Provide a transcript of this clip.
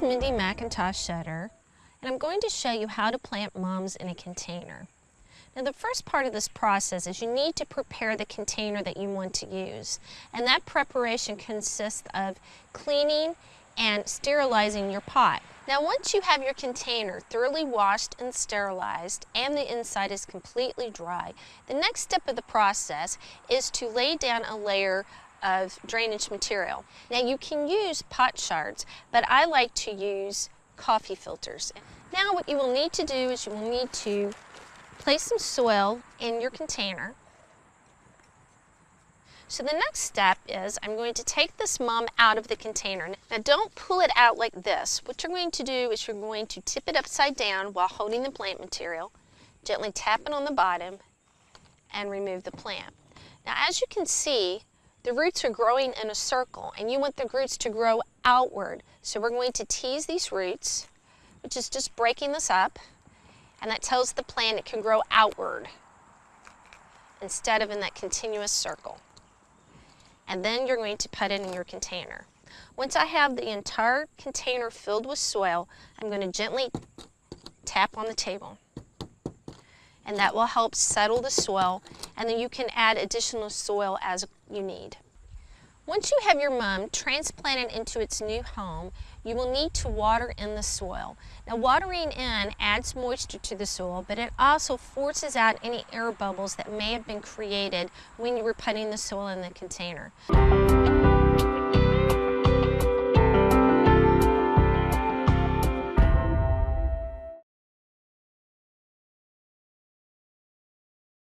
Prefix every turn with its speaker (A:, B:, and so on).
A: Mindy McIntosh Shutter, and I'm going to show you how to plant mums in a container. Now the first part of this process is you need to prepare the container that you want to use, and that preparation consists of cleaning and sterilizing your pot. Now once you have your container thoroughly washed and sterilized and the inside is completely dry, the next step of the process is to lay down a layer of drainage material. Now you can use pot shards, but I like to use coffee filters. Now what you will need to do is you will need to place some soil in your container. So the next step is I'm going to take this mum out of the container. Now don't pull it out like this. What you're going to do is you're going to tip it upside down while holding the plant material, gently tap it on the bottom, and remove the plant. Now as you can see, the roots are growing in a circle, and you want the roots to grow outward. So we're going to tease these roots, which is just breaking this up, and that tells the plant it can grow outward instead of in that continuous circle. And then you're going to put it in your container. Once I have the entire container filled with soil, I'm going to gently tap on the table. And that will help settle the soil, and then you can add additional soil as you need. Once you have your mum transplanted into its new home, you will need to water in the soil. Now watering in adds moisture to the soil, but it also forces out any air bubbles that may have been created when you were putting the soil in the container.